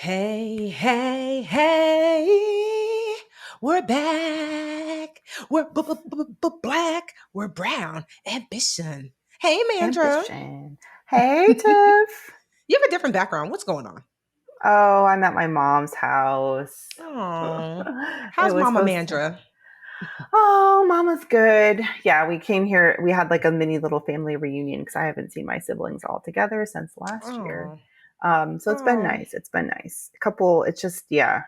Hey, hey, hey, we're back. We're black. We're brown. Ambition. Hey, Mandra. Ambition. Hey, Tiff. You have a different background. What's going on? Oh, I'm at my mom's house. Oh, It how's was Mama supposed to. Mandra? Oh, Mama's good. Yeah, we came here. We had like a mini little family reunion because I haven't seen my siblings all together since last year. Oh, So it's been oh, nice. It's been nice. A couple. It's just yeah.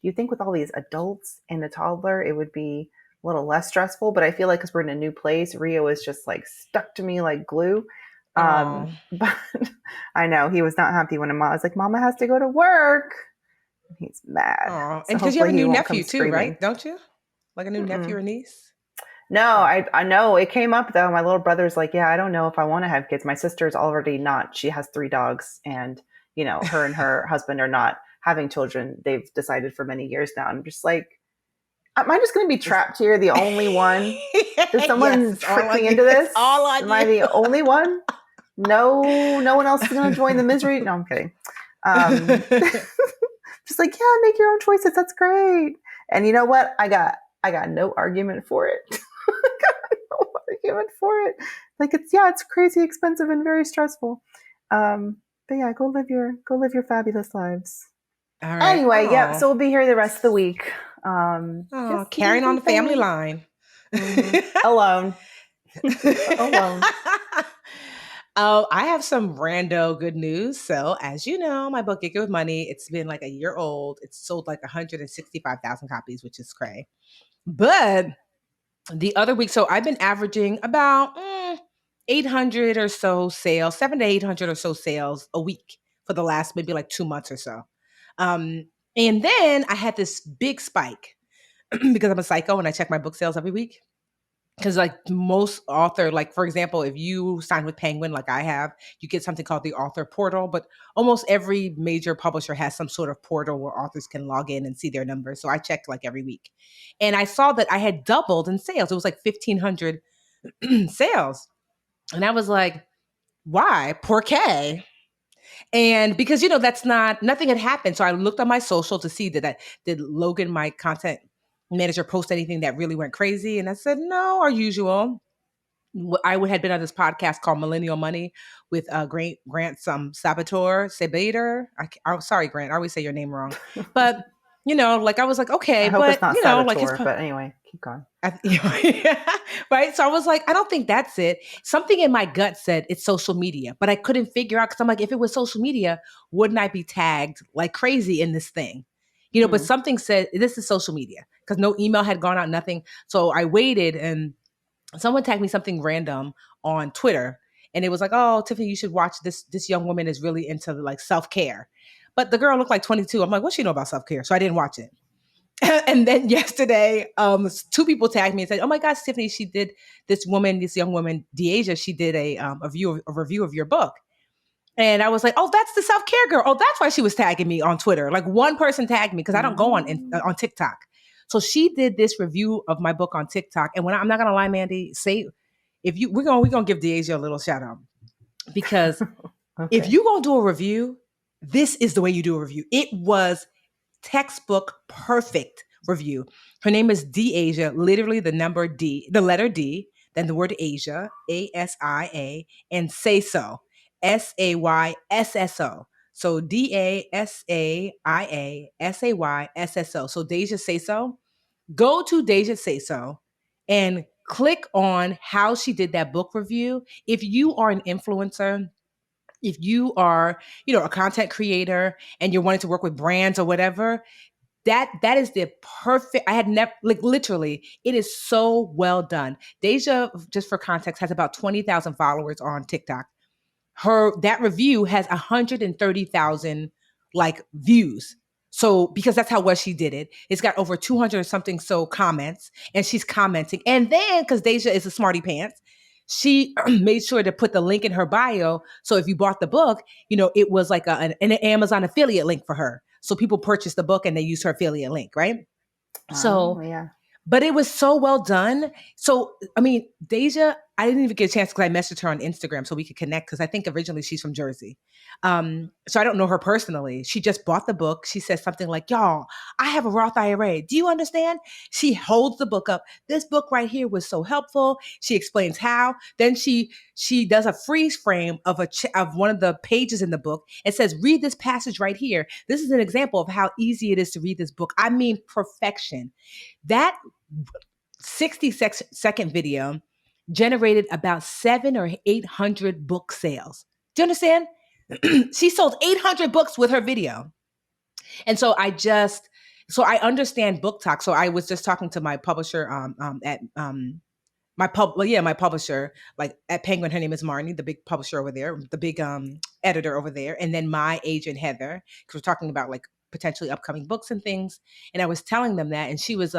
You think with all these adults and a toddler, it would be a little less stressful, but I feel like because we're in a new place, Rio is just like stuck to me like glue. oh, But I know he was not happy when I was like, Mama has to go to work. He's mad. oh. So And because you have hopefully a he new won't come nephew too, screaming. right? Don't you? Like a new nephew Mm-mm. or niece? No, Oh, I know it came up though. My little brother's like, yeah, I don't know if I want to have kids. My sister's already not. She has three dogs, and her and her husband are not having children. They've decided for many years now. I'm just like, am I just going to be it's trapped here, the only one? Did yes, someone it's all trick on me you. into It's this? all on Am I you. the only one? No, no one else is going to join the misery. No, I'm kidding. Um, just like, yeah, make your own choices. That's great. And you know what? I got no argument for it. I got no argument for it. Like it's crazy expensive and very stressful. But yeah, go live your fabulous lives. All right. Anyway, yep. Oh, So we'll be here the rest of the week. oh, Just doing carrying on some the family things. line. Alone, alone. Oh, I have some rando good news. So, as you know, my book, Get Good with Money, it's been like a year old. It's sold like 165,000 copies, which is cray. But the other week, so I've been averaging about 800 or so sales, 7 to 800 or so sales a week for the last maybe like 2 months or so. Um, and then I had this big spike because I'm a psycho and I check my book sales every week. Because like most author, like for example, if you sign with Penguin, like I have, you get something called the author portal. But almost every major publisher has some sort of portal where authors can log in and see their numbers. So I checked like every week, and I saw that I had doubled in sales. It was like 1,500 sales, and I was like, "Why? Porque?" And because that's not nothing had happened. So I looked on my social to see did Logan, my content manager, post anything that really went crazy, and I said no, our usual. I would had been on this podcast called Millennial Money with Grant Sabater. I'm sorry, Grant. I always say your name wrong, but like I was like, I okay, hope it's but not like his Saboteur, but anyway, keep going. right. So I was like, I don't think that's it. Something in my gut said it's social media, but I couldn't figure out because I'm like, if it was social media, wouldn't I be tagged like crazy in this thing? But Mm. something said this is social media because no email had gone out, nothing. So I waited and someone tagged me something random on Twitter, and it was like, "Oh, Tiffany, you should watch this. This young woman is really into like self care." But the girl looked like 22. I'm like, "What she know about self care?" So I didn't watch it. And then yesterday, two people tagged me and said, "Oh my gosh, Tiffany, she did this young woman, Deasia, she did a review of your book." And I was like, "Oh, that's the self care girl. Oh, that's why she was tagging me on Twitter." Like one person tagged me because I don't go on TikTok. So she did this review of my book on TikTok. And I'm not gonna lie, Mandy, say if you we're gonna give Deasia a little shout out because if Okay. you gonna do a review, this is the way you do a review. It was textbook perfect review. Her name is Deasia, literally the number D, the letter D, then the word Asia, Asia, and say so, Saysso. So DasaiaSaysso. So Deja Say So. Go to Deja Say So and click on how she did that book review. If you are an influencer, if you are, a content creator and you're wanting to work with brands or whatever, that is the perfect. I had never, like, literally, it is so well done. Deja, just for context, has about 20,000 followers on TikTok. That review has 130,000 like views. So because that's how well she did it, it's got over 200 or something so comments, and she's commenting. And then because Deja is a smarty pants, she made sure to put the link in her bio. So if you bought the book, it was like an Amazon affiliate link for her. So people purchase the book and they use her affiliate link, right? Oh So yeah. but it was so well done. So, I mean, Deja, I didn't even get a chance because I messaged her on Instagram so we could connect because I think originally she's from Jersey. So I don't know her personally. She just bought the book. She says something like, y'all, I have a Roth IRA. Do you understand? She holds the book up. This book right here was so helpful. She explains how. Then she does a freeze frame of of one of the pages in the book and says, read this passage right here. This is an example of how easy it is to read this book. I mean, perfection. That 60-second video generated about 700 or 800 book sales. Do you understand? She sold 800 books with her video. And so I understand book talk. So I was just talking to my publisher at my publisher, like at Penguin. Her name is Marnie, the big publisher over there, the big editor over there, and then my agent Heather, because we're talking about like potentially upcoming books and things. And I was telling them that, and she was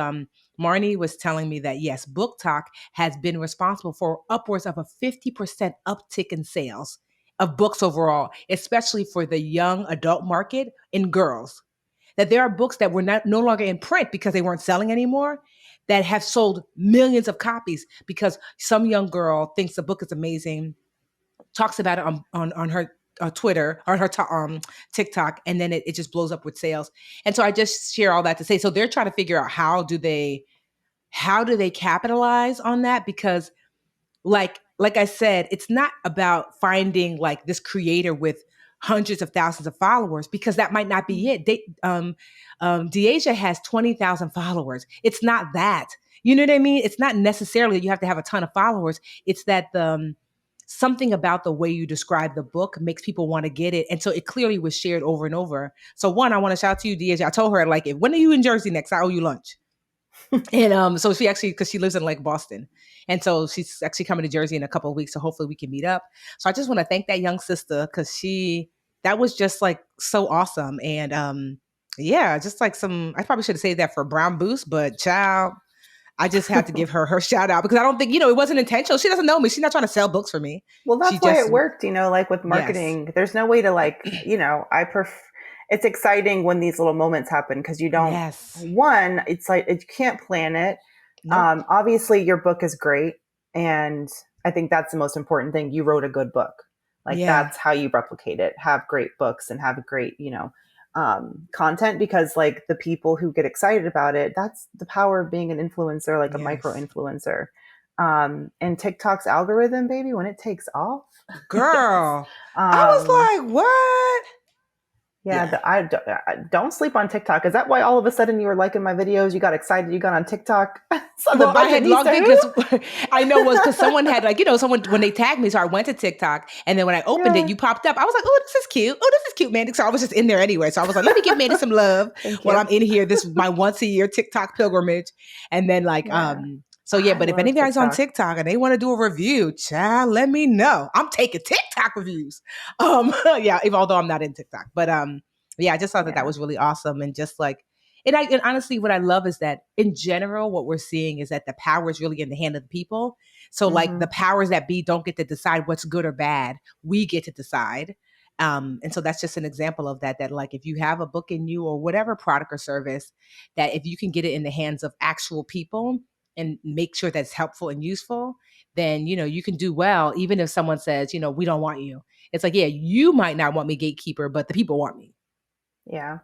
Marnie was telling me that yes, Book Talk has been responsible for upwards of a 50% uptick in sales of books overall, especially for the young adult market in girls. That there are books that were no longer in print because they weren't selling anymore, that have sold millions of copies because some young girl thinks the book is amazing, talks about it on her Twitter or her TikTok, and then it just blows up with sales. And so I just share all that to say, so they're trying to figure out how do they capitalize on that, because like I said, it's not about finding like this creator with hundreds of thousands of followers, because that might not be it. Deasia has 20,000 followers. It's not that. You know what I mean? It's not necessarily that you have to have a ton of followers. It's that something about the way you describe the book makes people want to get it. And so it clearly was shared over and over. So one, I want to shout out to you, Deasia. I told her, like, when are you in Jersey next? I owe you lunch. And so she actually, because she lives in like Boston, and so she's actually coming to Jersey in a couple of weeks, so hopefully we can meet up. So I just want to thank that young sister, because that was just like so awesome. And yeah, just like I probably should have saved that for Brown Boost, but child, I just had to give her shout out, because I don't think, it wasn't intentional. She doesn't know me. She's not trying to sell books for me. Well, She that's why just it worked, like with Yes. marketing, there's no way to like, it's exciting when these little moments happen because you don't, Yes. one, it's like, you can't plan it. Nope. Obviously your book is great. And I think that's the most important thing. You wrote a good book. Like Yeah. that's how you replicate it, have great books and have great, content, because like the people who get excited about it, that's the power of being an influencer, like a micro Yes. influencer. And TikTok's algorithm, baby, when it takes off, Girl. I um, was like, what? yeah, Yeah. I don't sleep on TikTok. Is that why all of a sudden you were liking my videos? You got excited. You got on TikTok. So the Well, I budget had needs logged in to. because I know was because someone had like, someone when they tagged me. So I went to TikTok, and then when I opened it, Yeah. you popped up. I was like, oh, this is cute. Oh, this is cute, Mandy. So I was just in there anyway. So I was like, let me give Mandy some love Thank while you. I'm in here. This is my once a year TikTok pilgrimage. And then Yeah. so yeah, I but if love anybody's on TikTok. TikTok and they want to do a review, child, let me know. I'm taking TikTok reviews. Yeah, even although I'm not in TikTok. But yeah, I just thought that Yeah. was really awesome. And just like, and honestly, what I love is that in general, what we're seeing is that the power is really in the hand of the people. So like Mm-hmm. the powers that be don't get to decide what's good or bad. We get to decide. And so that's just an example of that like if you have a book in you or whatever product or service, that if you can get it in the hands of actual people and make sure that's helpful and useful, then, you can do well, even if someone says, we don't want you. It's like, yeah, you might not want me gatekeeper, but the people want me. Yeah.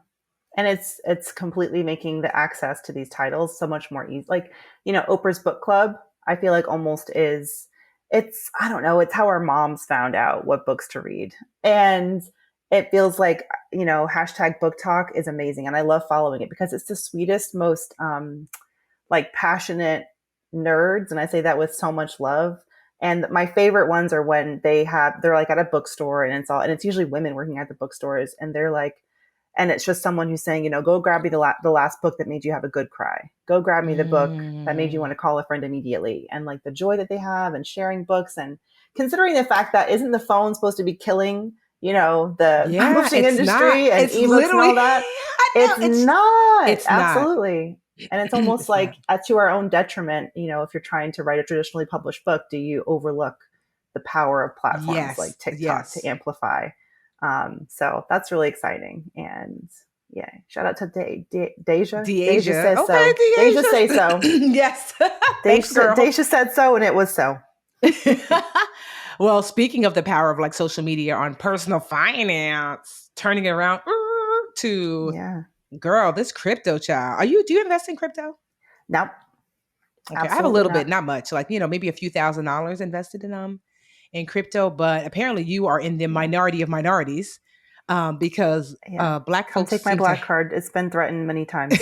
And it's completely making the access to these titles so much more easy. Like, Oprah's book club, I feel like almost is, it's, I don't know, it's how our moms found out what books to read. And it feels like, hashtag book talk is amazing. And I love following it because it's the sweetest, most like passionate nerds. And I say that with so much love. And my favorite ones are when they're like at a bookstore, and it's usually women working at the bookstores, and they're like, and it's just someone who's saying, go grab me the last book that made you have a good cry. Go grab me the book that made you want Mm. to call a friend immediately. And like the joy that they have and sharing books, and considering the fact that isn't the phone supposed to be killing, the Yeah, publishing it's not. industry and It's ebooks and literally all that? I know It's not. it's not. Absolutely. And it's almost It's like not. to our own detriment, if you're trying to write a traditionally published book, do you overlook the power of platforms Yes. like TikTok to Yes. amplify? So that's really exciting. And yeah, shout out to Deja. Deja Deasia. says Okay, so. Deja say Deasia. so. Yes. Thanks, girl. Deja said so, and it was so. Well, speaking of the power of like social media on personal finance, turning it around to Yeah. girl, this crypto child. Do you invest in crypto? Nope. Okay, I have a Absolutely little bit, not. not much, like, maybe a few $1,000 invested in crypto, but apparently you are in the Yeah. minority of minorities, because Yeah. black Come folks take my seem to black card. It's been threatened many times.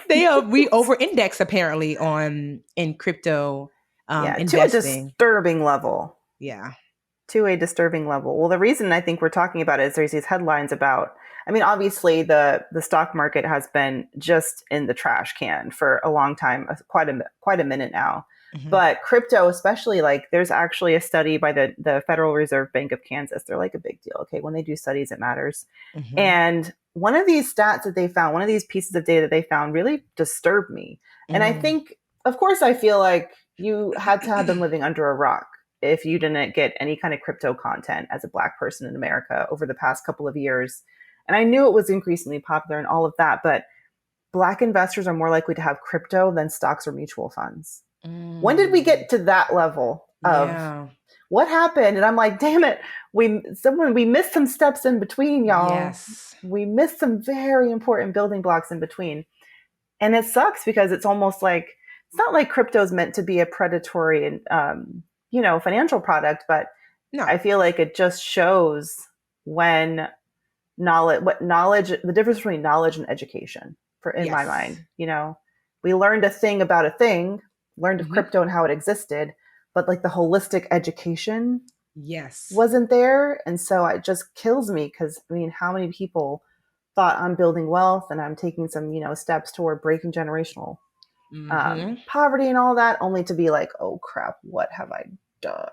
we over index apparently on in crypto Yeah. To a investing. disturbing level. Yeah. To a disturbing level. Well, the reason I think we're talking about it is there's these headlines about. I mean, obviously the stock market has been just in the trash can for a long time, quite a minute now. Hmm. But crypto, especially, like there's actually a study by the Federal Reserve Bank of Kansas. They're like a big deal. Okay, when they do studies, it matters. Hmm. And one of these stats that they found, one of these pieces of data that they found, really disturbed me. And I Mm. think, of course, I feel like you had to have been living under a rock if you didn't get any kind of crypto content as a black person in America over the past couple of years. And I knew it was increasingly popular and all of that, but black investors are more likely to have crypto than stocks or mutual funds. When did we Mm. get to that level of Yeah. what happened? And I'm like, damn it, we missed some steps in between, y'all. Yes. We missed some very important building blocks in between. And it sucks because it's almost like it's not like crypto is meant to be a predatory and financial product, but No. I feel like it just shows when the difference between knowledge and education, for in my Yes. mind. We learned a thing about a thing, learned of Hmm. crypto and how it existed, but like the holistic education Yes. wasn't there. And so it just kills me because, I mean, how many people thought I'm building wealth and I'm taking some, steps toward breaking generational Hmm. poverty and all that, only to be like, oh crap, what have I done?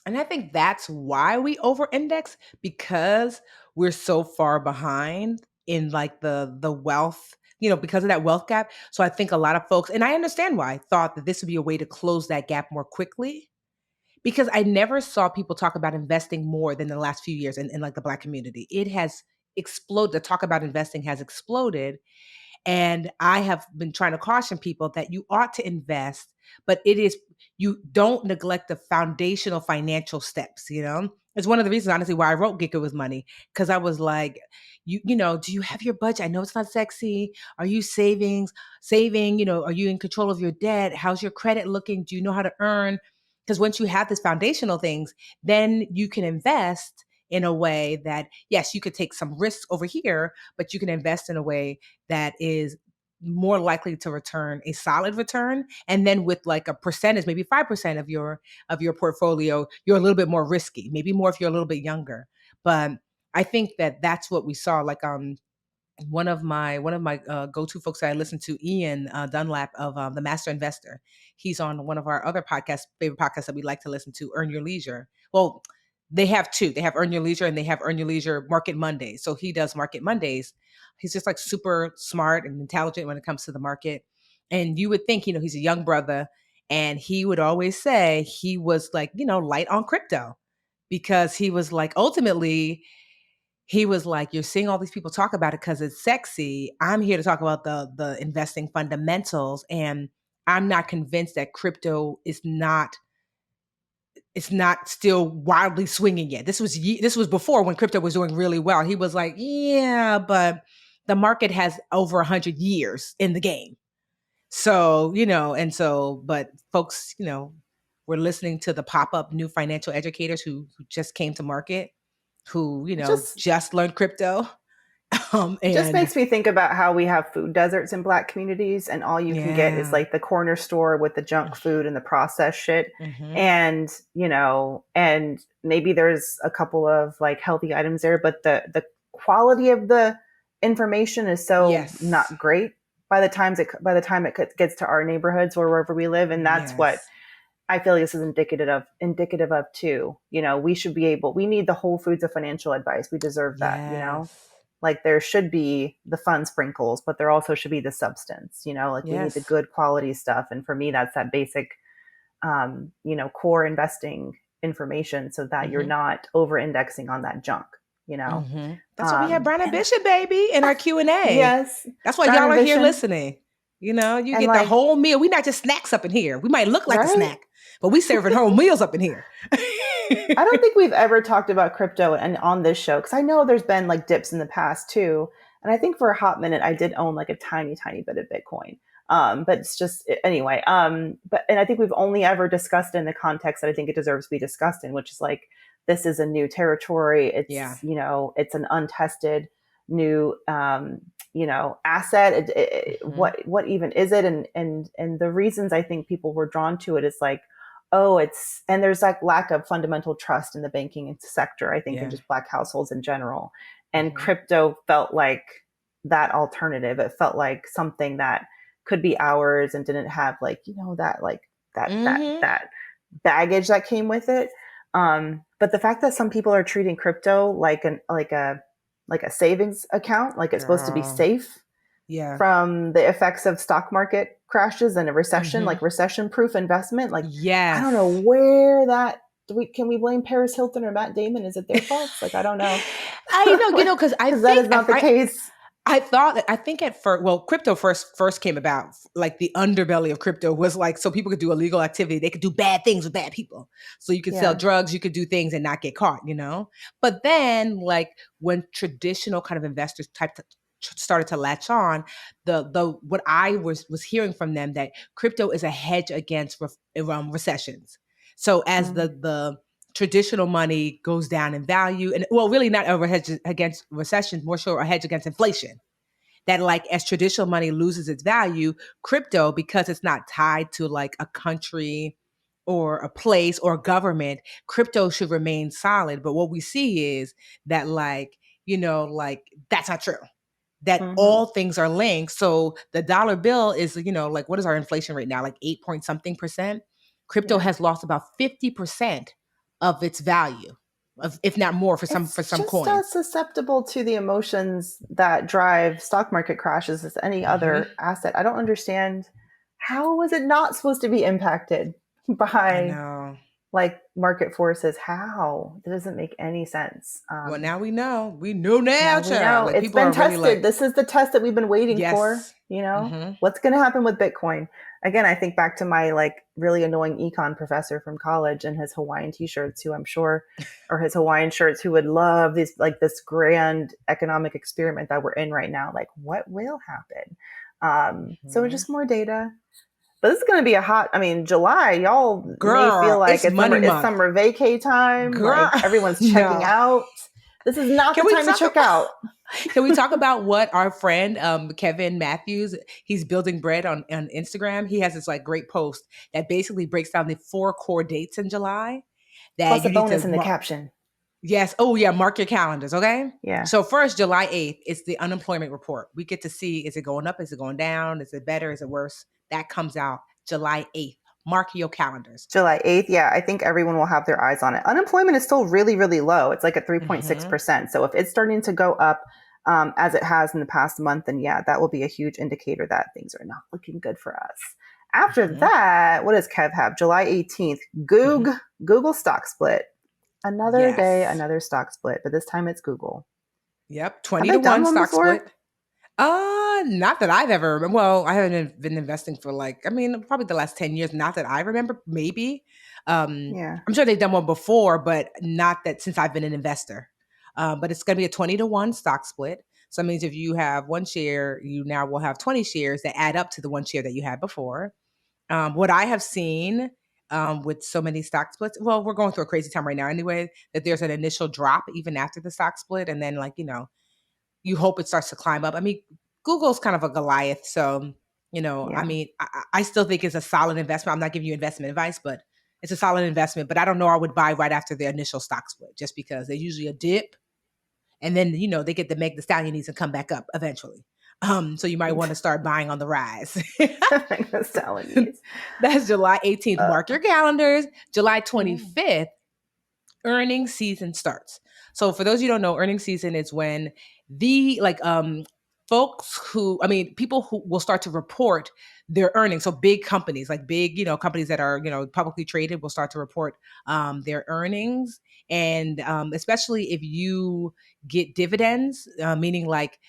And I think that's why we over index, because we're so far behind in like the wealth, because of that wealth gap. So I think a lot of folks, and I understand why, thought that this would be a way to close that gap more quickly, because I never saw people talk about investing more than the last few years in like the black community. It has exploded. The talk about investing has exploded. And I have been trying to caution people that you ought to invest, but you don't neglect the foundational financial steps, It's one of the reasons, honestly, why I wrote Get Good with Money, because I was like, do you have your budget? I know it's not sexy. Are you saving, are you in control of your debt? How's your credit looking? Do you know how to earn? Because once you have these foundational things, then you can invest in a way that, yes, you could take some risks over here, but you can invest in a way that is more likely to return a solid return. And then with like a percentage, maybe 5% of your portfolio, you're a little bit more risky, maybe more if you're a little bit younger. But I think that that's what we saw. Like one of my go-to folks that I listen to, Ian Dunlap of the Master Investor. He's on one of our other favorite podcasts that we like to listen to, Earn Your Leisure. Well, they have two. They have Earn Your Leisure and they have Earn Your Leisure Market Mondays. So he does Market Mondays. He's just like super smart and intelligent when it comes to the market. And you would think, he's a young brother, and he would always say he was like, light on crypto, because he was like, ultimately, he was like, "You're seeing all these people talk about it because it's sexy. I'm here to talk about the investing fundamentals, and I'm not convinced that crypto is not it's not still wildly swinging yet." This was before, when crypto was doing really well. He was like, "Yeah, but the market has over 100 years in the game." So, but folks, we're listening to the pop up new financial educators who just came to market, who It just just learned crypto. It just And makes me think about how we have food deserts in black communities, and all you can get is yeah. like the corner store with the junk food and the processed shit. Mhm. And maybe there's a couple of like healthy items there, but the quality of the information is so Yes. not great by the time it gets to our neighborhoods or wherever we live. And that's what Yes. I feel like this is indicative of too. We need the whole foods of financial advice. We deserve that. Yes. Like there should be the fun sprinkles, but there also should be the substance. Like we need the Yes. good quality stuff. And for me, that's that basic, core investing information so that you're Mhm. not over indexing on that junk. Mhm. That's why we have Brown and And Bishop, baby, in our Q&A. yes, That's why Brown y'all and are here Vision. listening. You And get the like, whole meal. We not just snacks up in here. We might look like a right? snack, but we serving whole meals up in here. I don't think we've ever talked about crypto and on this show because I know there's been like dips in the past too. And I think for a hot minute I did own like a tiny, tiny bit of Bitcoin. But it's just anyway. But and I think we've only ever discussed it in the context that I think it deserves to be discussed in, which is like this is a new territory. Yeah. It's an untested new asset. Hmm. What even is it? And the reasons I think people were drawn to it is like, oh, it's, and there's like lack of fundamental trust in the banking sector, I think, and Yeah. just Black households in general. And Hmm. crypto felt like that alternative. It felt like something that could be ours and didn't have like, that like Hmm. that baggage that came with it. But the fact that some people are treating crypto like a savings account, like it's supposed to be Girl. safe Yeah. from the effects of stock market crashes and a recession, Hmm. like recession proof investment. Like, I don't know Yes. where that can we blame Paris Hilton or Matt Damon? Is it their faults? Like, I don't know. I know, because I Because that is think not the case. I thought that I think at first, well, crypto first came about. Like the underbelly of crypto was like so people could do illegal activity. They could do bad things with bad people. So you could sell Yeah. drugs, you could do things and not get caught. But then, like when traditional kind of investors started to latch on, the what I was hearing from them that crypto is a hedge against recessions. So as Mm, the traditional money goes down in value, and well, really not a hedge against recession, more so a hedge against inflation. That like as traditional money loses its value, crypto, because it's not tied to like a country or a place or government, crypto should remain solid. But what we see is that like that's not true, that mm-hmm. all things are linked. So the dollar bill is, like what is our inflation rate now? Like 8 point something percent. Crypto Yeah. has lost about 50% of its value, of if not more for some It's for some just coins. as susceptible to the emotions that drive stock market crashes as any Hmm. other asset. I don't understand, how was it not supposed to be impacted I by know. like market forces? How? It doesn't make any sense. Well, now we know. We know now, Now we child. know Like it's people been are really tested. like, This is the test that we've been waiting for. yes. Hmm. What's going to happen with Bitcoin? Again, I think back to my like really annoying econ professor from college and his Hawaiian t-shirts, who I'm sure, or his Hawaiian shirts, who would love this grand economic experiment that we're in right now. Like, what will happen? So Hmm. just more data. But this is going to be a hot. I mean, July. Y'all may feel Girl, like it's money it's month. summer vacay time. Girl, Like everyone's checking no. out. This is not the Can we time to talk check about out. can we talk about what our friend Kevin Matthews, he's building bread on Instagram. He has this like great post that basically breaks down the four core dates in July that Plus a you need to bonus in the mark. caption. Yes. Oh yeah, mark your calendars, okay? Yeah. So first, July 8th is the unemployment report. We get to see, is it going up? Is it going down? Is it better? Is it worse? That comes out July 8th. Mark your calendars. July 8th. Yeah, I think everyone will have their eyes on it. Unemployment is still really, really low. It's like at Hmm. 3.6%. So if it's starting to go up as it has in the past month, then yeah, that will be a huge indicator that things are not looking good for us. After Hmm. that, what does Kev have? July 18th, Hmm. Google stock split. Another day, Yes. another stock split, but this time it's Google. Yep. Have 20 they to done 1 one stock before? split. Not that I've ever. Well, I haven't been investing for like, I mean, probably the last 10 years. Not that I remember, maybe. Um, Yeah. I'm sure they've done one before, but not that since I've been an investor. But it's going to be a 20 to 1 stock split. So that means if you have one share, you now will have 20 shares that add up to the one share that you had before. What I have seen with so many stock splits, well, we're going through a crazy time right now anyway, that there's an initial drop even after the stock split. And then, like, you hope it starts to climb up. I mean, Google's kind of a Goliath. So, I Yeah. mean, I still think it's a solid investment. I'm not giving you investment advice, but it's a solid investment. But I don't know I would buy right after the initial stock split just because there's usually a dip and then, they get to make the stallion needs to come back up eventually. So you might want to start buying on the rise. That's telling you. That's July 18th. Uh, Mark your calendars. July yeah. 25th, earnings season starts. So for those you don't know, earnings season is when the folks who, I mean, people who will start to report their earnings. So big companies, like big, companies that are, publicly traded will start to report their earnings. And especially if you get dividends, meaning like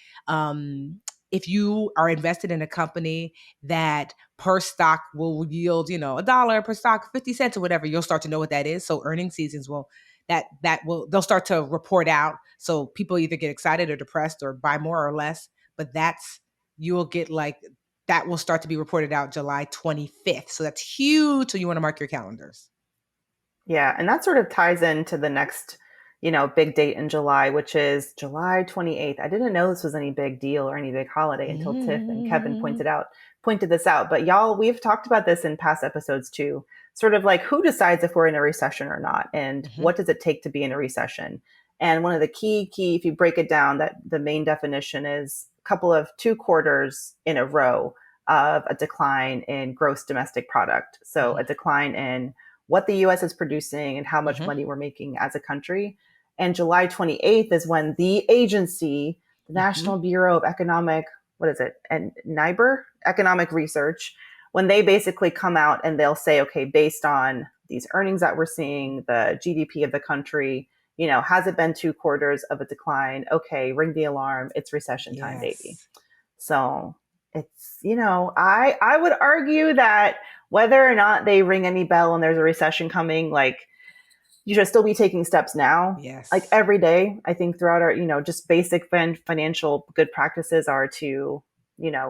if you are invested in a company that per stock will yield, a dollar per stock, 50 cents or whatever, you'll start to know what that is. So earning seasons will they'll start to report out. So people either get excited or depressed or buy more or less. But you'll get like that will start to be reported out July 25th. So that's huge. So you want to mark your calendars. Yeah, and that sort of ties into the next, big date in July, which is July 28th. I didn't know this was any big deal or any big holiday until Tiff and Kevin Mm-hmm. pointed this out. But y'all, we've talked about this in past episodes too. Sort of like who decides if we're in a recession or not, and Mm-hmm. what does it take to be in a recession? And one of the key, if you break it down, that the main definition is a couple of 2 quarters in a row of a decline in gross domestic product. So Mm-hmm. a decline in what the US is producing and how much Mm-hmm. money we're making as a country. And July 28th is when the agency, the Mm-hmm. National Bureau of Economic, what is it? And NIBR, Economic Research, when they basically come out and they'll say, okay, based on these earnings that we're seeing, the GDP of the country, has it been 2 quarters of a decline? Okay, ring the alarm. It's recession time, baby. Yes. So it's, I would argue that whether or not they ring any bell and there's a recession coming, like you should still be taking steps now, like Yes. every day. I think throughout our, just basic financial good practices are to,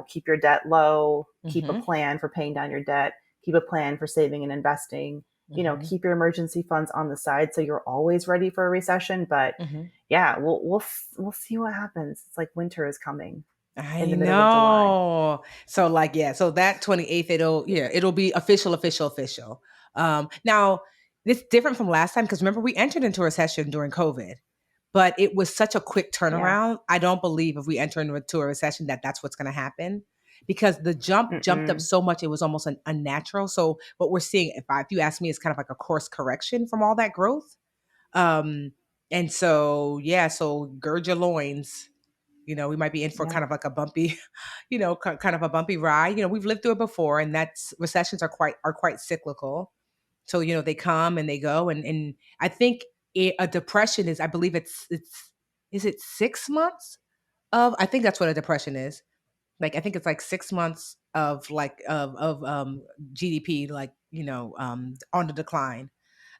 keep your debt low, keep a Mm-hmm. plan for paying down your debt, keep a plan for saving and investing, Mm-hmm. keep your emergency funds on the side so you're always ready for a recession. But Mm-hmm. yeah, we'll see what happens. It's like winter is coming in I the middle of July. know. So like, yeah, so that 28th, it'll be official, official, official. Now it's different from last time because remember we entered into a recession during COVID, but it was such a quick Yeah. turnaround. I don't believe if we enter into a recession that's what's going to happen because the jump jumped up Mm-mm. so much it was almost unnatural. So what we're seeing, if you ask me, is kind of like a course correction from all that growth. Um, and so yeah, so gird your loins. We might be in for Yeah. kind of like a bumpy, kind of a bumpy ride. We've lived through it before, and that's recessions are quite cyclical. So they come and they go, and I think a depression is, I believe it's is it 6 months of, I think that's what a depression is. Like I think it's like 6 months of like of GDP, like on the decline.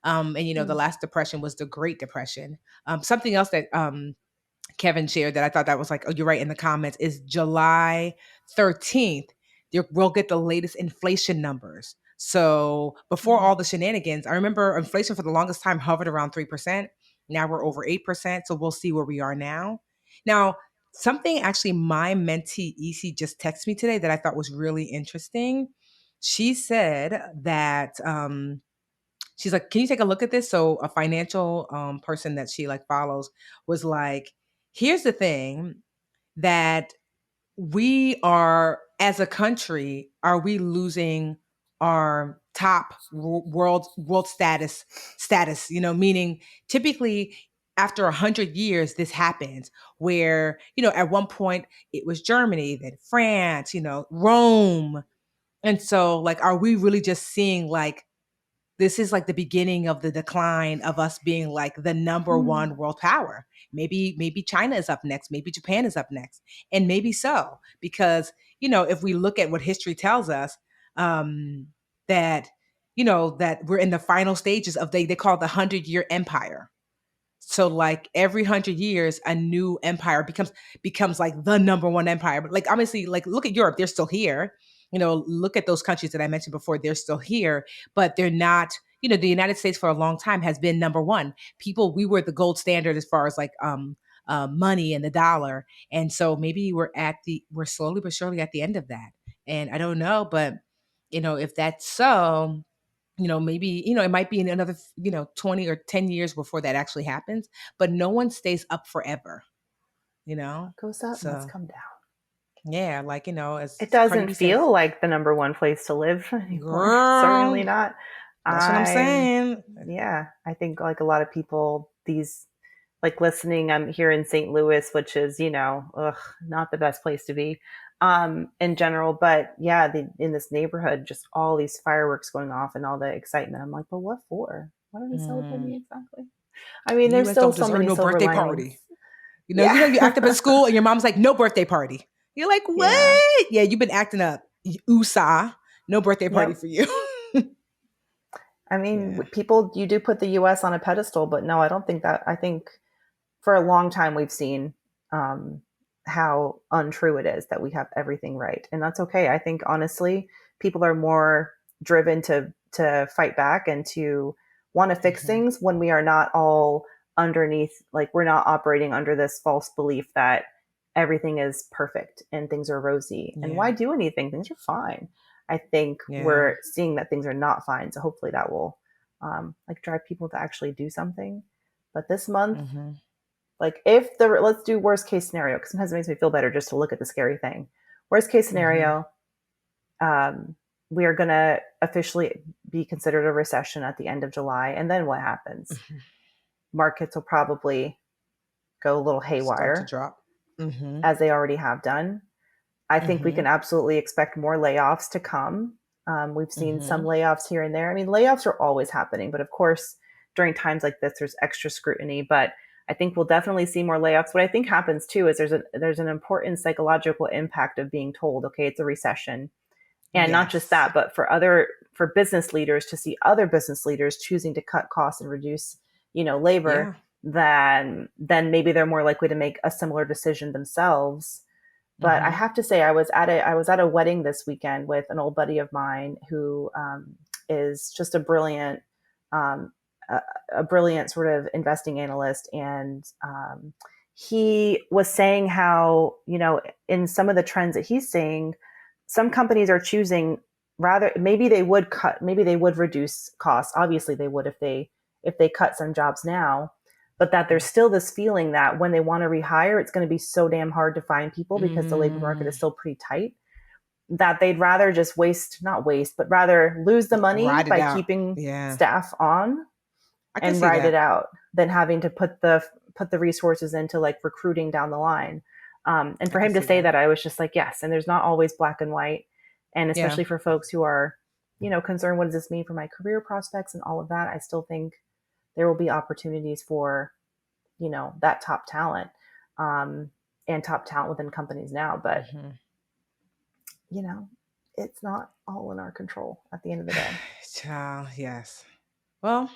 And the Mm. last depression was the Great Depression. Something else that Kevin shared that I thought that was like, oh, you're right in the comments, is July 13th. We'll get the latest inflation numbers. So before Mm. all the shenanigans, I remember inflation for the longest time hovered around 3%. Now we're over 8%. So we'll see where we are now. Now, something actually my mentee EC just texted me today that I thought was really interesting. She said that she's like, can you take a look at this? So a financial person that she like follows was like, here's the thing that we are, as a country, are we losing our top world status, meaning typically after 100 years this happens where at one point it was Germany, then France, Rome. And so like, are we really just seeing like this is like the beginning of the decline of us being like the number Mm. one world power? Maybe China is up next, maybe Japan is up next, and maybe so, because if we look at what history tells us, um that that we're in the final stages of, they call it the 100-year empire. So like every 100 years, a new empire becomes like the number one empire. But like obviously, like look at Europe, they're still here. Look at those countries that I mentioned before, they're still here, but they're not. The United States for a long time has been number one. We were the gold standard as far as like money and the dollar, and so maybe we're slowly but surely at the end of that. And I don't know, but if that's so, maybe, it might be in another, 20 or 10 years before that actually happens, but no one stays up forever, you know? What goes up must So, come down. yeah, like, It as Cardi doesn't B says, feel like the number one place to live anymore. Certainly girl, not. that's what I'm I'm, saying. yeah, I think like a lot of people, these, like listening, I'm here in St. Louis, which is, not the best place to be in general. But yeah, in this neighborhood, just all these fireworks going off and all the excitement. I'm like, but what for? What are we celebrating Mm, exactly? I mean, the there's U.S. still don't so deserve many no silver birthday linings. party. Yeah. You act up at school and your mom's like, no birthday party. You're like, Yeah. what? Yeah, you've been acting up. USA, no birthday party Yep. for you. I mean, Yeah. people, you do put the US on a pedestal, but no, I don't think that. I think for a long time we've seen um, how untrue it is that we have everything right, and that's okay. I think honestly, people are more driven to fight back and to want to fix Hmm. things when we are not all underneath, like we're not operating under this false belief that everything is perfect and things are rosy. And why Yeah. do anything? Things are fine. I think Yeah. we're seeing that things are not fine, so hopefully that will like drive people to actually do something. But this month, Hmm. like if the let's do worst case scenario, because sometimes it makes me feel better just to look at the scary thing. Worst case Hmm. scenario, um, we are going to officially be considered a recession at the end of July, and then what happens? Hmm. Markets will probably go a little Start to haywire, drop. Hmm. as they already have done. I think we Hmm. can absolutely expect more layoffs to come. We've seen some Hmm. layoffs here and there. I mean, layoffs are always happening, but of course, during times like this, there's extra scrutiny. But I think we'll definitely see more layoffs. What I think happens too is there's an important psychological impact of being told, okay, it's a recession, and not just Yes. that, but for business leaders to see other business leaders choosing to cut costs and reduce, labor, Yeah. then maybe they're more likely to make a similar decision themselves. But I Hmm. have to say, I was at a wedding this weekend with an old buddy of mine who is just um, a, a brilliant sort of investing analyst, and he was saying how in some of the trends that he's seeing, some companies are choosing rather maybe they would reduce costs. Obviously, they would if they cut some jobs now, but that there's still this feeling that when they want to rehire, it's going to be so damn hard to find people because the labor market Mm. is still pretty tight, that they'd rather just not waste, but rather lose the money Ride it by out. keeping Yeah. staff on I can and see ride it that. out than having to put the resources into like recruiting down the line. And I for can him to see say that. that, I was just like, yes. And there's not always black and white, and Yeah. especially for folks who are, concerned, what does this mean for my career prospects and all of that? I still think there will be opportunities for that top talent, um, and top talent within companies now. But Hmm. you know, it's not all in our control at the end of the day. Child, yes. Well,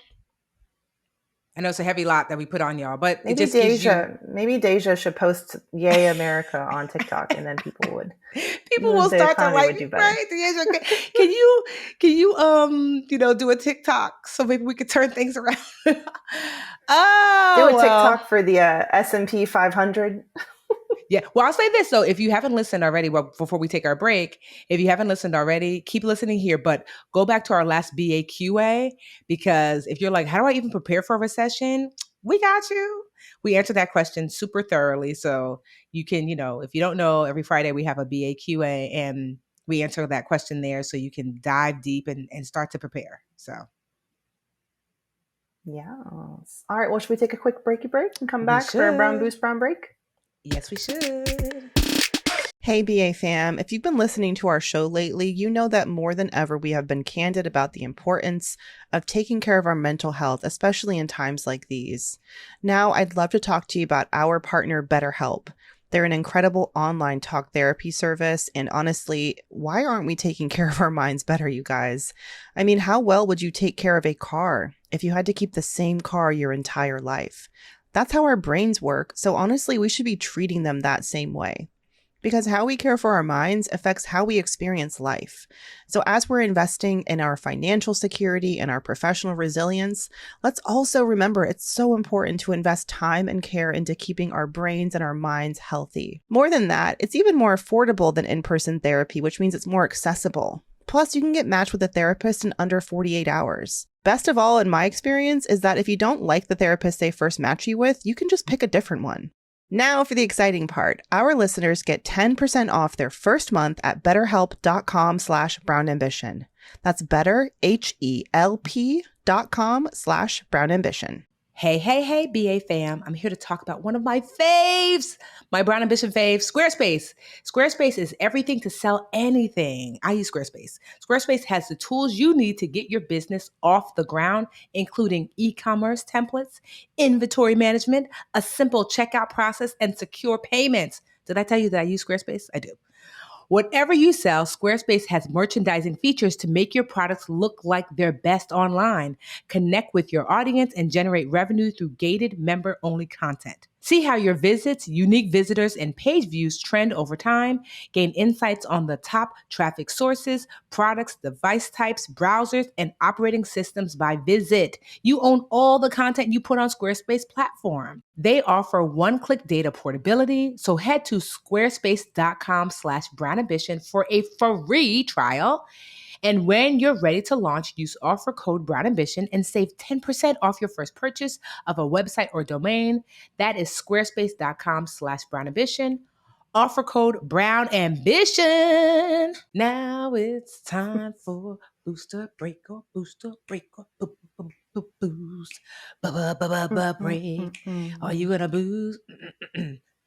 I know it's a heavy lot that we put on y'all, but it Maybe just gives you Deja should post "Yay America" on TikTok, and then people would, people will the start to economy like would me, do better. right? Can you do a TikTok so maybe we could turn things around? Do Oh a well. TikTok for the S&P 500. Yeah. Well, I'll say this though, if you haven't listened already, well, before we take our break, if you haven't listened already, keep listening here, but go back to our last BAQA, because if you're like, how do I even prepare for a recession? We got you. We answered that question super thoroughly. So you can, if you don't know, every Friday we have a BAQA and we answer that question there so you can dive deep and start to prepare. So Yes. All right. Well, should we take a quick breaky break and come we back for a brown should. boost brown break? Yes, we should. Hey, BA fam. If you've been listening to our show lately, you know that more than ever we have been candid about the importance of taking care of our mental health, especially in times like these. Now, I'd love to talk to you about our partner, BetterHelp. They're an incredible online talk therapy service, and honestly, why aren't we taking care of our minds better, you guys? I mean, how well would you take care of a car if you had to keep the same car your entire life? That's how our brains work, so honestly, we should be treating them that same way, because how we care for our minds affects how we experience life. So, as we're investing in our financial security and our professional resilience, let's also remember it's so important to invest time and care into keeping our brains and our minds healthy. More than that, it's even more affordable than in-person therapy, which means it's more accessible. Plus, you can get matched with a therapist in under 48 hours. Best of all, in my experience, is that if you don't like the therapist they first match you with, you can just pick a different one. Now for the exciting part. Our listeners get 10% off their first month at betterhelp.com/brownambition. That's betterhelp.com/brownambition. Hey, hey, hey, BA fam. I'm here to talk about one of my faves, my Brown Ambition fave, Squarespace. Squarespace is everything to sell anything. I use Squarespace. Squarespace has the tools you need to get your business off the ground, including e-commerce templates, inventory management, a simple checkout process, and secure payments. Did I tell you that I use Squarespace? I do. Whatever you sell, Squarespace has merchandising features to make your products look like their best online. Connect with your audience and generate revenue through gated member only content. See how your visits, unique visitors, and page views trend over time. Gain insights on the top traffic sources, products, device types, browsers, and operating systems by visit. You own all the content you put on Squarespace platform. They offer one-click data portability, so head to squarespace.com/brandambition for a free trial. And when you're ready to launch, use offer code Brown Ambition and save 10% off your first purchase of a website or domain. That is squarespace.com/Brown Ambition. Offer code Brown Ambition. Now it's time for booster break or booster break or boost. Break. Are you gonna boost?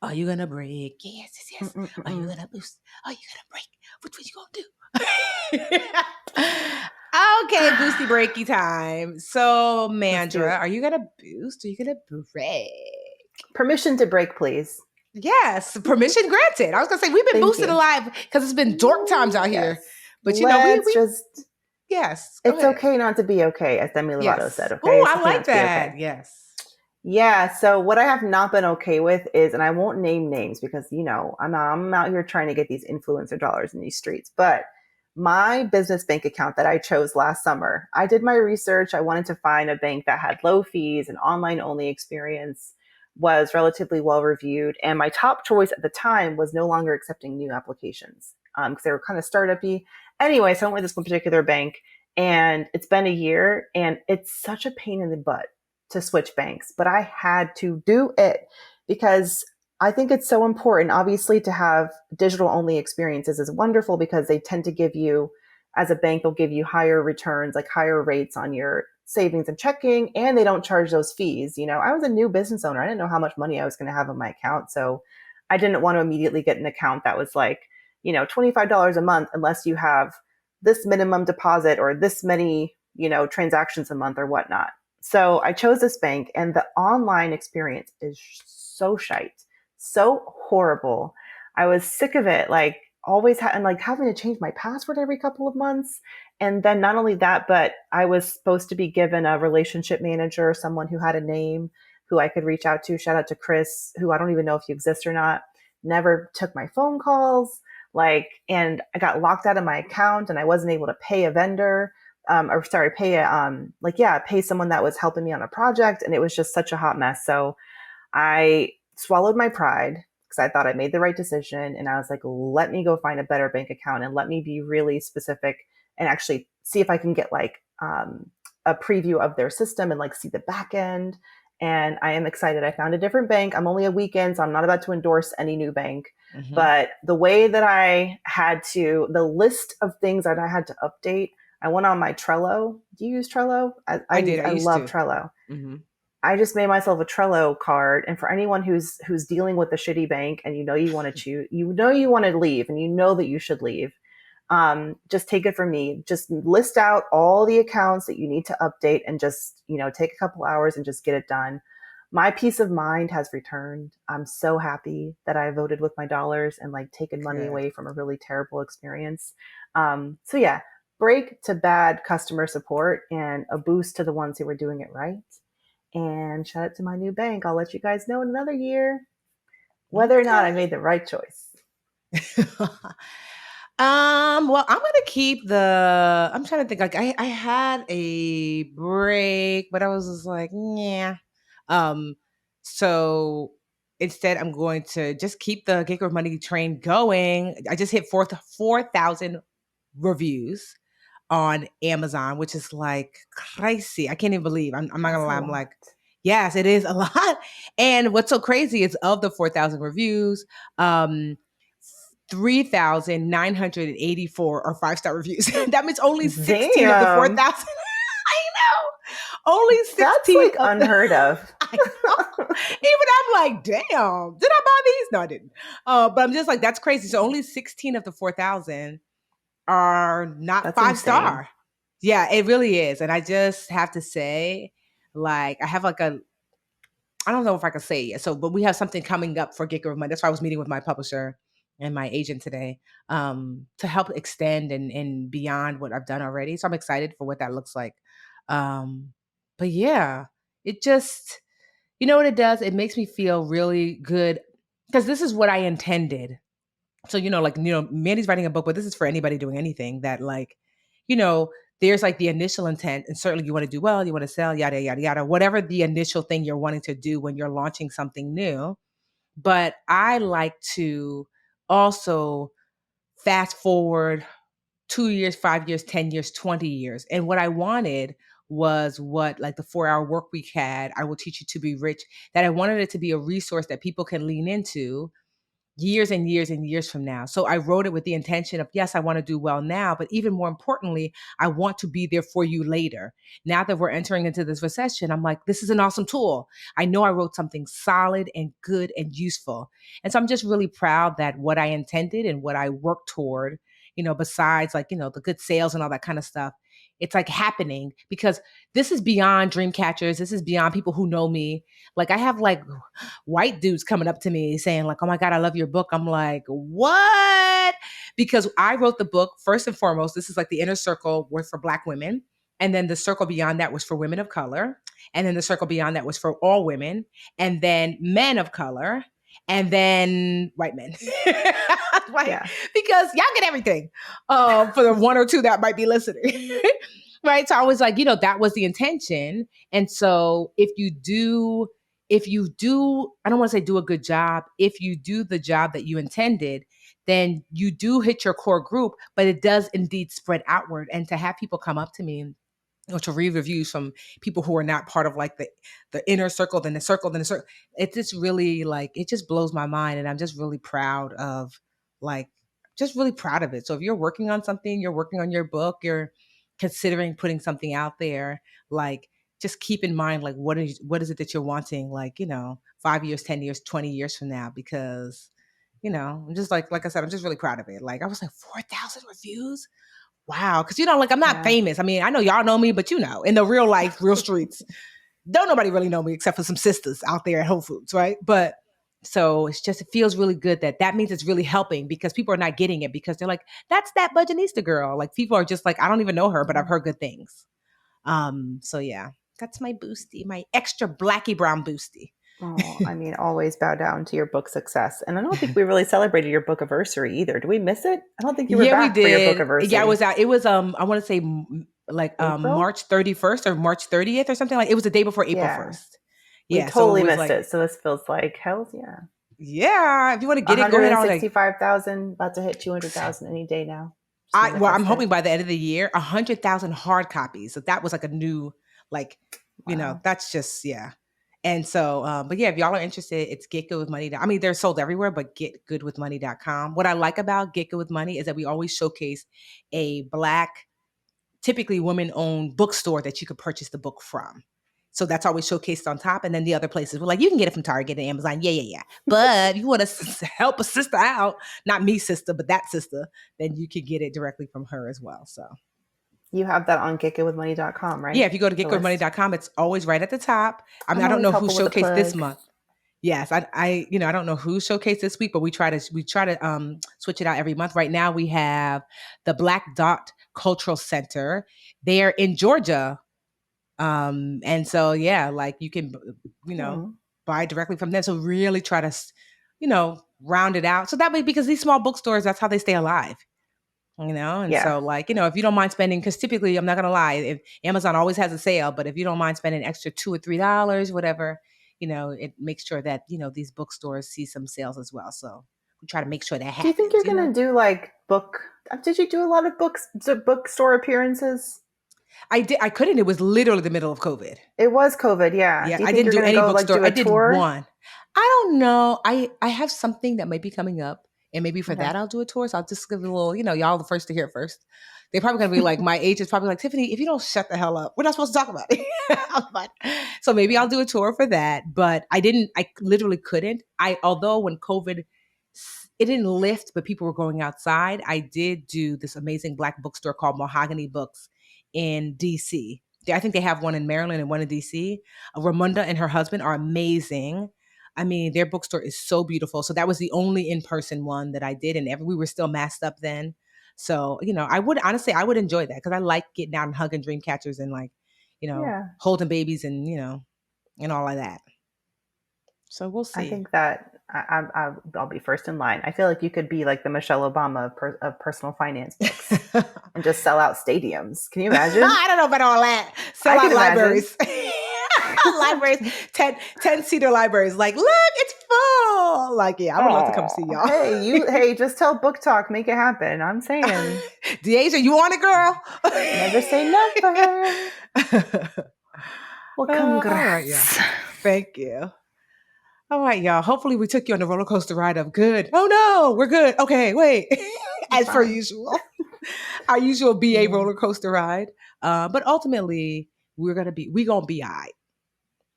Are you gonna break? Yes, yes, yes. Are you gonna boost? Are you gonna break? Which one you gonna do? Okay, boosty breaky time. So, Let's do Mandra, it. are you gonna boost or are you gonna break? Permission to break, please. Yes, permission granted. I was gonna say we've been Thank boosted you. alive because it's been dork times out Yes. here. But you know, Let's we just, yes, go it's ahead. okay not to be okay, as Demi Lovato said, Yes. okay? Oh, It's I okay like not to be that. okay. Yes. Yeah, so what I have not been okay with is, and I won't name names because, I'm out here trying to get these influencer dollars in these streets, but my business bank account that I chose last summer, I did my research. I wanted to find a bank that had low fees and online only experience, was relatively well reviewed. And my top choice at the time was no longer accepting new applications because they were kind of startup-y. Anyway, so I went with this one particular bank and it's been a year and it's such a pain in the butt to switch banks, but I had to do it because I think it's so important. Obviously, to have digital only experiences is wonderful because they tend to give you, as a bank, they'll give you higher returns, like higher rates on your savings and checking, and they don't charge those fees. I was a new business owner. I didn't know how much money I was going to have on my account. So I didn't want to immediately get an account that was like, $25 a month unless you have this minimum deposit or this many, transactions a month or whatnot. So I chose this bank, and the online experience is so shite, so horrible. I was sick of it, like always and like having to change my password every couple of months. And then not only that, but I was supposed to be given a relationship manager, someone who had a name who I could reach out to. Shout out to Chris, who I don't even know if you exist or not. Never took my phone calls, and I got locked out of my account, and I wasn't able to pay a vendor or sorry, pay someone that was helping me on a project. And it was just such a hot mess. So I swallowed my pride because I thought I made the right decision. And I was like, let me go find a better bank account and let me be really specific and actually see if I can get a preview of their system and see the back end. And I am excited. I found a different bank. I'm only a weekend, so I'm not about to endorse any new bank. Mm-hmm. But the way that the list of things that I had to update, I went on my Trello. Do you use Trello? I did. I used love to. Trello. Mm-hmm. I just made myself a Trello card, and for anyone who's dealing with a shitty bank and you want to choose, you want to leave, and you know that you should leave, just take it from me. Just list out all the accounts that you need to update, and just take a couple hours and just get it done. My peace of mind has returned. I'm so happy that I voted with my dollars and taken money away from a really terrible experience. So yeah, break to bad customer support and a boost to the ones who were doing it right. And shout out to my new bank. I'll let you guys know in another year whether or not I made the right choice. Well, I'm gonna keep I'm trying to think. I had a break, but I was just like, yeah. So instead, I'm going to just keep the Gig of Money train going. I just hit 4,000 reviews on Amazon, which is crazy. I can't even believe. I'm not gonna lie. I'm like, yes, it is a lot. And what's so crazy is of the 4,000 reviews, 3,984 are 5-star reviews. That means only 16 of the 4,000. I know. Only 16 That's unheard of. I know. Even I'm like, damn, did I buy these? No, I didn't. But I'm just like, that's crazy. So only 16 of the 4,000 are not 5-star. Yeah, it really is. And I just have to say, I have I don't know if I can say it yet. So, but we have something coming up for Get Good with Money. That's why I was meeting with my publisher and my agent today, to help extend and beyond what I've done already. So I'm excited for what that looks like. But yeah, it just, you know what it does? It makes me feel really good because this is what I intended. So, like, Mandy's writing a book, but this is for anybody doing anything that, like, you know, there's like the initial intent, and certainly you want to do well, you want to sell, yada, yada, yada, whatever the initial thing you're wanting to do when you're launching something new. But I like to also fast forward 2 years, 5 years, 10 years, 20 years. And what I wanted was what, like, the 4 Hour Work Week had, I Will Teach You to Be Rich, that I wanted it to be a resource that people can lean into years and years and years from now. So I wrote it with the intention of, yes, I want to do well now, but even more importantly, I want to be there for you later. Now that we're entering into this recession, I'm like, this is an awesome tool. I know I wrote something solid and good and useful. And so I'm just really proud that what I intended and what I worked toward, besides, like, the good sales and all that kind of stuff, it's like happening because this is beyond dream catchers. This is beyond people who know me. Like, I have like white dudes coming up to me saying, like, oh my God, I love your book. I'm like, what? Because I wrote the book first and foremost. This is like the inner circle was for Black women. And then the circle beyond that was for women of color. And then the circle beyond that was for all women. And then men of color. And then white men. Right? Yeah. Because y'all get everything, for the one or two that might be listening. Right. So I was like, that was the intention. And so if you do, I don't want to say do a good job, if you do the job that you intended, then you do hit your core group, but it does indeed spread outward. And to have people come up to me, or to read reviews from people who are not part of like the inner circle, then the circle, then the circle, it just really, like, it just blows my mind. And I'm just really proud of, like, just really proud of it. So if you're working on something, you're working on your book, you're considering putting something out there, like, just keep in mind, like, what is it that you're wanting, like, 5 years, 10 years, 20 years from now, because, I'm just like I said, I'm just really proud of it. Like, I was like, 4,000 reviews. Wow. Cause, like, I'm not Yeah. famous. I mean, I know y'all know me, but, in the real life, real streets, don't nobody really know me except for some sisters out there at Whole Foods. Right. But so it feels really good that means it's really helping, because people are not getting it because they're like, that's that Budgetnista girl. Like, people are just like, I don't even know her, but I've Yeah. heard good things. So yeah, that's my boosty, my extra blacky brown boosty. Oh, I mean, always bow down to your book success. And I don't think we really celebrated your book anniversary either. Did we miss it? I don't think you were Yeah, we back for your book did. Yeah, it anniversary. was out. It was, I want to say, like, April? March 31st or March 30th or something. Like, it was the day before April Yeah. 1st. We Yeah, so it totally was missed like, it. So this feels like hell's yeah. yeah, if you want to get it, go ahead on, like, 165,000, about to hit 200,000 any day now. Just I'm manifest it. hoping by the end of the year, 100,000 hard copies. So that was like a new, like, Wow. that's just, yeah. And so, but yeah, if y'all are interested, it's Get Good with Money. I mean, they're sold everywhere, but getgoodwithmoney.com. What I like about Get Good with Money is that we always showcase a Black, typically women-owned bookstore that you could purchase the book from. So that's always showcased on top. And then the other places, we're like, you can get it from Target and Amazon. Yeah, yeah, yeah. But if you want to help a sister out, not me, sister, but that sister, then you can get it directly from her as well. So You have that on getgoodwithmoney.com, yeah, right? if you go to The list. getgoodmoney.com, it's always right at the top. I mean, I'm I don't always know who helpful with the showcased this plug. month. Yes, I don't know who showcased this week, but we try to switch it out every month. Right now, we have the Black Dot Cultural Center. They're in Georgia. And so, yeah, like, you can, Hmm. buy directly from them. So really try to, round it out. So that way, because these small bookstores, that's how they stay alive, And Yeah. so, like, if you don't mind spending, because typically, I'm not going to lie, if Amazon always has a sale, but if you don't mind spending extra $2 or $3, whatever, it makes sure that, these bookstores see some sales as well. So we try to make sure that Do you think happens, you're going to do like book? Did you do a lot of bookstore appearances? I did. I couldn't. It was literally the middle of COVID. It was COVID, yeah. Yeah, Do you I think didn't you're do going to any go like bookstore. do I a did tour? one. I don't know. I have something that might be coming up, and maybe for Okay. that I'll do a tour. So I'll just give a little. Y'all the first to hear it first. They're probably gonna be like, my agent's probably like, Tiffany, if you don't shut the hell up, we're not supposed to talk about it. But, so maybe Yeah. I'll do a tour for that. But I didn't. I literally couldn't. Although when COVID, it didn't lift, but people were going outside. I did do this amazing Black bookstore called Mahogany Books in DC. I think they have one in Maryland and one in DC. Ramunda and her husband are amazing. I mean, their bookstore is so beautiful. So that was the only in-person one that I did, and we were still masked up then. So, I would honestly, I would enjoy that because I like getting out and hugging dream catchers and like, Yeah. holding babies and, and all of that. So we'll I see. think that I'll be first in line. I feel like you could be like the Michelle Obama of personal finance books and just sell out stadiums. Can you imagine? I don't know about all that. Sell I out can imagine. libraries. Libraries, 10-seater libraries. Like, look, it's full. Like, yeah, I would love to come see Oh, y'all. hey, just tell Book Talk, make it happen. I'm saying. Deasia, you want it, girl? Never say never. Well, All right, yeah. congrats. Thank you. All right, y'all. Hopefully we took you on the roller coaster ride of good. Oh no, we're good. Okay, wait. As per usual. Our usual BA roller coaster ride. But ultimately, we're gonna be all right.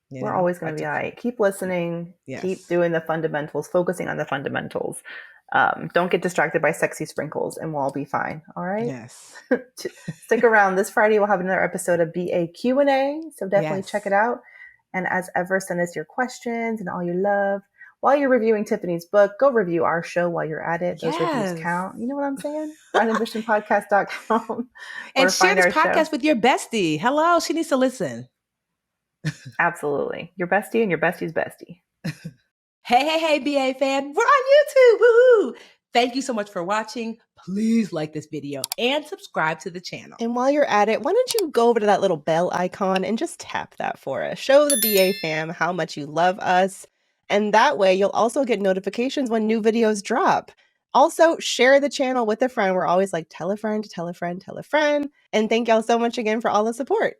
We're always going to be all right. Keep listening. Yes. Keep doing the fundamentals, focusing on the fundamentals. Don't get distracted by sexy sprinkles, and we'll all be fine. All right. Yes. Stick around. This Friday we'll have another episode of BA Q&A, so definitely check it out. And as ever, send us your questions and all your love. While you're reviewing Tiffany's book, go review our show while you're at it. Those reviews count. You know what I'm saying? FindAmbitionPodcast.com. And share this podcast with your bestie. Hello, she needs to listen. Absolutely. Your bestie and your bestie's bestie. Hey, BA fam. We're on YouTube. Woohoo! Thank you so much for watching. Please like this video and subscribe to the channel. And while you're at it, why don't you go over to that little bell icon and just tap that for us. Show the BA fam how much you love us. And that way you'll also get notifications when new videos drop. Also, share the channel with a friend. We're always like, tell a friend, tell a friend, tell a friend. And thank y'all so much again for all the support.